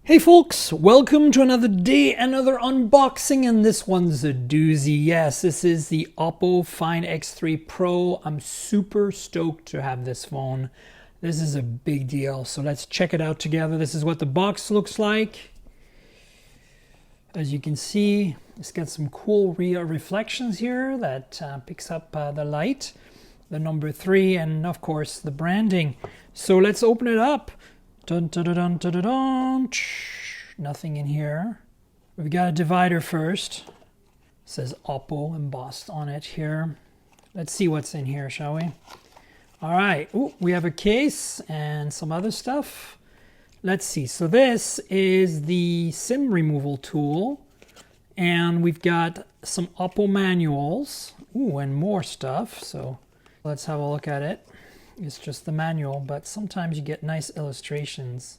Hey folks, welcome to another day, another unboxing, and this one's a doozy. Yes, this is the Oppo Find X3 Pro. I'm super stoked to have this phone. This is a big deal, so let's check it out together. This is what the box looks like. As you can see, it's got some cool real reflections here that picks up the light, the number 3, and of course the branding. So let's open it up. Dun, dun, dun, dun, dun, dun. Nothing in here. We've got a divider first. It says Oppo embossed on it here. Let's see what's in here, shall we? All right. Ooh, we have a case and some other stuff. Let's see. So this is the SIM removal tool. And we've got some Oppo manuals. Ooh, and more stuff. So let's have a look at it. It's just the manual, but sometimes you get nice illustrations.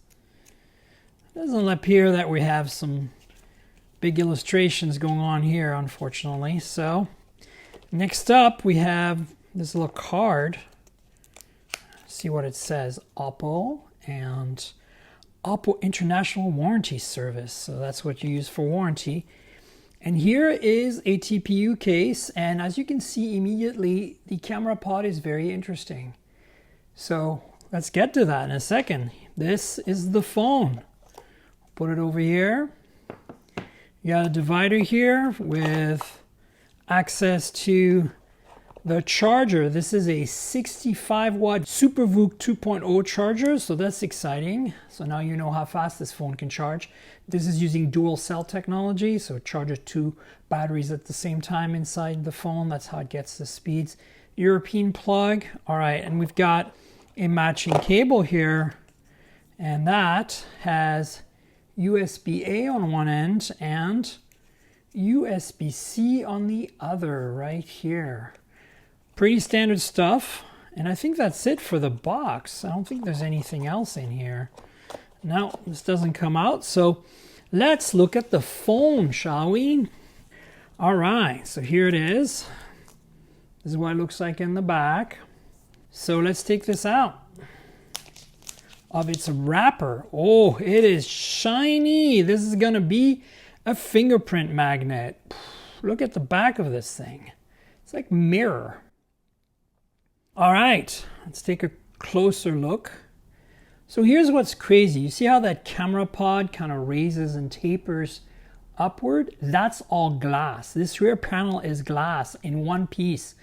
It doesn't appear that we have some big illustrations going on here, unfortunately. So next up, we have this little card. See what it says. Oppo and Oppo International Warranty Service. So that's what you use for warranty. And here is a Tpu case. And as you can see immediately, the camera pod is very interesting. So let's get to that in a second. This is the phone. Put it over here. You got a divider here with access to the charger. This is a 65 watt SuperVOOC 2.0 charger, so that's exciting. So now you know how fast this phone can charge. This is using dual cell technology, so it charges 2 batteries at the same time inside the phone. That's how it gets the speeds. European plug. All right, and we've got a matching cable here, and that has USB-A on one end and USB-C on the other right here. Pretty standard stuff, and I think that's it for the box. I don't think there's anything else in here. No, this doesn't come out, so let's look at the phone, shall we? All right, so here it is. This is what it looks like in the back. So let's take this out of its wrapper. Oh, it is shiny. This is gonna be a fingerprint magnet. Look at the back of this thing. It's like mirror. All right, let's take a closer look. So here's what's crazy. You see how that camera pod kind of raises and tapers upward? That's all glass. This rear panel is glass in one piece.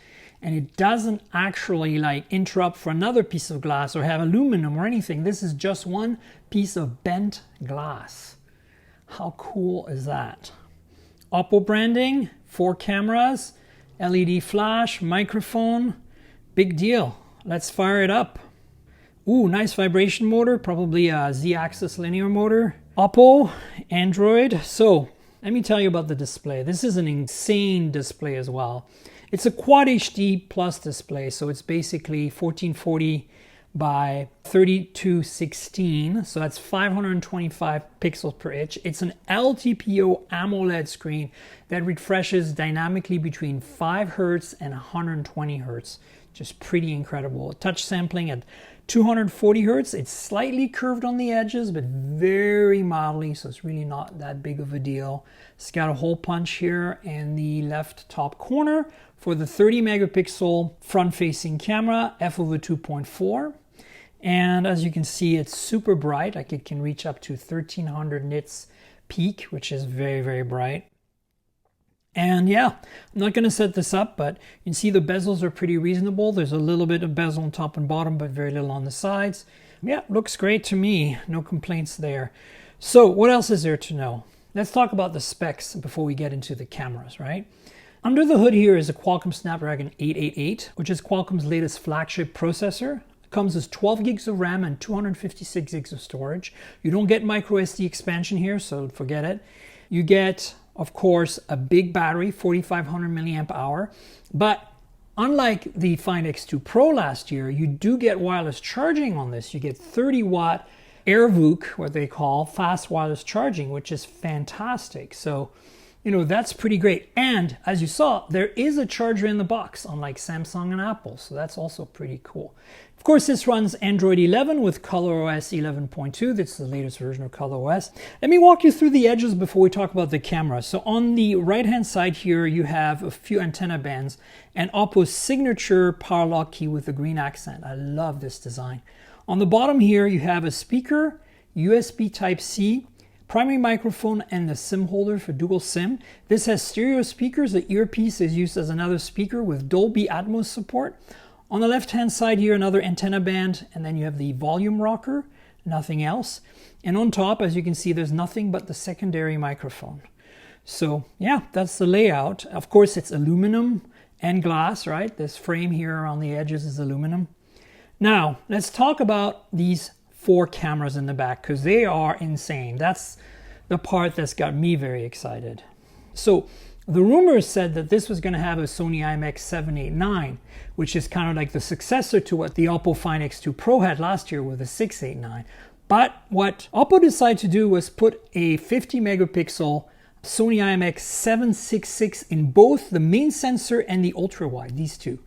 And it doesn't actually like interrupt for another piece of glass or have aluminum or anything. This is just one piece of bent glass. How cool is that? Oppo branding, 4 cameras, LED flash, microphone, big deal. Let's fire it up. Ooh, nice vibration motor, probably a Z-axis linear motor. Oppo, Android. So let me tell you about the display. This is an insane display as well. It's a Quad HD Plus display, so it's basically 1440 by 3216, so that's 525 pixels per inch. It's an LTPO AMOLED screen that refreshes dynamically between 5 Hz and 120 Hz. Just pretty incredible. Touch sampling at 240 Hz. It's slightly curved on the edges, but very mildly, so it's really not that big of a deal. It's got a hole punch here in the left top corner for the 30 megapixel front-facing camera, f/2.4. And as you can see, it's super bright. Like it can reach up to 1300 nits peak, which is very, very bright. And yeah, I'm not going to set this up, but you can see the bezels are pretty reasonable. There's a little bit of bezel on top and bottom, but very little on the sides. Yeah, looks great to me. No complaints there. So what else is there to know? Let's talk about the specs before we get into the cameras, right? Under the hood here is a Qualcomm Snapdragon 888, which is Qualcomm's latest flagship processor. It comes with 12 gigs of RAM and 256 gigs of storage. You don't get micro SD expansion here, so forget it. You get, of course, a big battery, 4500 milliamp hour, but unlike the Find X2 Pro last year, you do get wireless charging on this. You get 30 watt AirVOOC, what they call fast wireless charging, which is fantastic. So that's pretty great. And as you saw, there is a charger in the box, unlike Samsung and Apple. So that's also pretty cool. Of course, this runs Android 11 with ColorOS 11.2. This is the latest version of ColorOS. Let me walk you through the edges before we talk about the camera. So on the right-hand side here, you have a few antenna bands and Oppo's signature power lock key with the green accent. I love this design. On the bottom here, you have a speaker, USB Type-C, primary microphone, and the SIM holder for dual SIM. This has stereo speakers. The earpiece is used as another speaker with Dolby Atmos support. On the left-hand side here, another antenna band, and then you have the volume rocker, nothing else. And on top, as you can see, there's nothing but the secondary microphone. So yeah, that's the layout. Of course, it's aluminum and glass, right? This frame here around the edges is aluminum. Now, let's talk about these 4 cameras in the back, because they are insane. That's the part that's got me very excited. So the rumors said that this was going to have a Sony IMX789, which is kind of like the successor to what the Oppo Find X3 Pro had last year with the 689. But what Oppo decided to do was put a 50 megapixel Sony IMX766 in both the main sensor and the ultra wide, these two.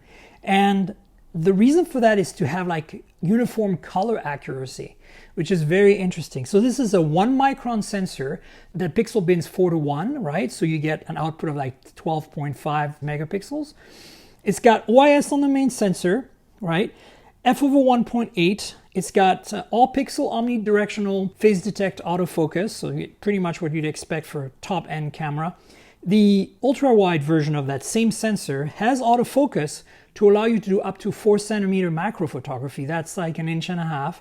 And the reason for that is to have like uniform color accuracy, which is very interesting. So this is a 1 micron sensor that pixel bins 4:1, right? So you get an output of like 12.5 megapixels. It's got OIS on the main sensor, right? f/1.8. It's got all pixel omnidirectional phase detect autofocus, so pretty much what you'd expect for a top end camera. The ultra wide version of that same sensor has autofocus to allow you to do up to 4 centimeter macro photography. That's like 1.5 inches.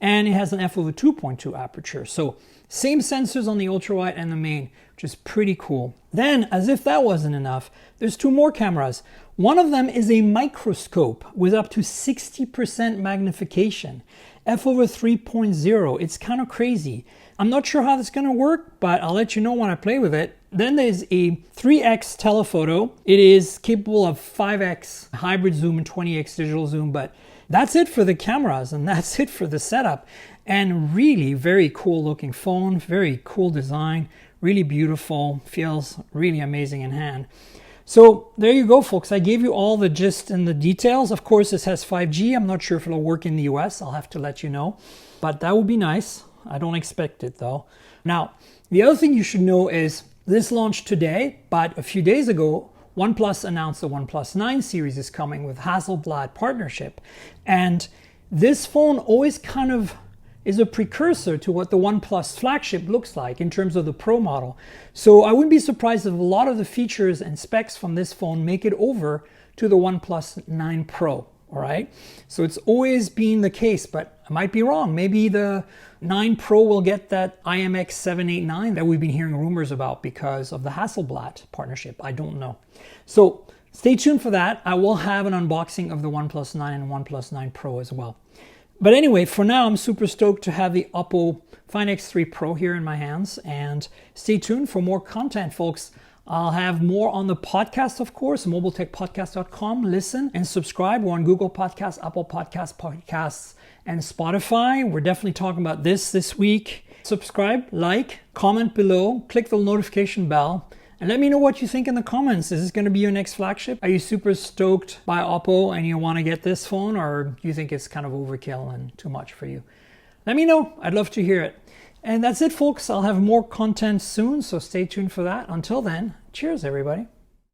And it has an f/2.2 aperture. So same sensors on the ultra wide and the main, which is pretty cool. Then, as if that wasn't enough, there's 2 more cameras. One of them is a microscope with up to 60% magnification, f/3.0. It's kind of crazy. I'm not sure how that's going to work, but I'll let you know when I play with it. Then there's a 3x telephoto. It is capable of 5x hybrid zoom and 20x digital zoom, but that's it for the cameras and that's it for the setup. And really very cool looking phone, very cool design, really beautiful, feels really amazing in hand. So there you go, folks. I gave you all the gist and the details. Of course, this has 5G. I'm not sure if it'll work in the US. I'll have to let you know, but that would be nice. I don't expect it though. Now, the other thing you should know is this launched today, but a few days ago, OnePlus announced the OnePlus 9 series is coming with Hasselblad partnership. And this phone always kind of is a precursor to what the OnePlus flagship looks like in terms of the Pro model. So I wouldn't be surprised if a lot of the features and specs from this phone make it over to the OnePlus 9 Pro. All right, so it's always been the case, but I might be wrong. Maybe the 9 Pro will get that IMX789 that we've been hearing rumors about because of the Hasselblad partnership. I don't know. So stay tuned for that. I will have an unboxing of the OnePlus 9 and OnePlus 9 Pro as well. But anyway, for now, I'm super stoked to have the Oppo Find X3 Pro here in my hands. And stay tuned for more content, folks. I'll have more on the podcast, of course, mobiletechpodcast.com. Listen and subscribe. We're on Google Podcasts, Apple Podcasts, and Spotify. We're definitely talking about this week. Subscribe, like, comment below, click the notification bell, and let me know what you think in the comments. Is this going to be your next flagship? Are you super stoked by Oppo and you want to get this phone, or do you think it's kind of overkill and too much for you? Let me know. I'd love to hear it. And that's it, folks. I'll have more content soon, so stay tuned for that. Until then, cheers, everybody.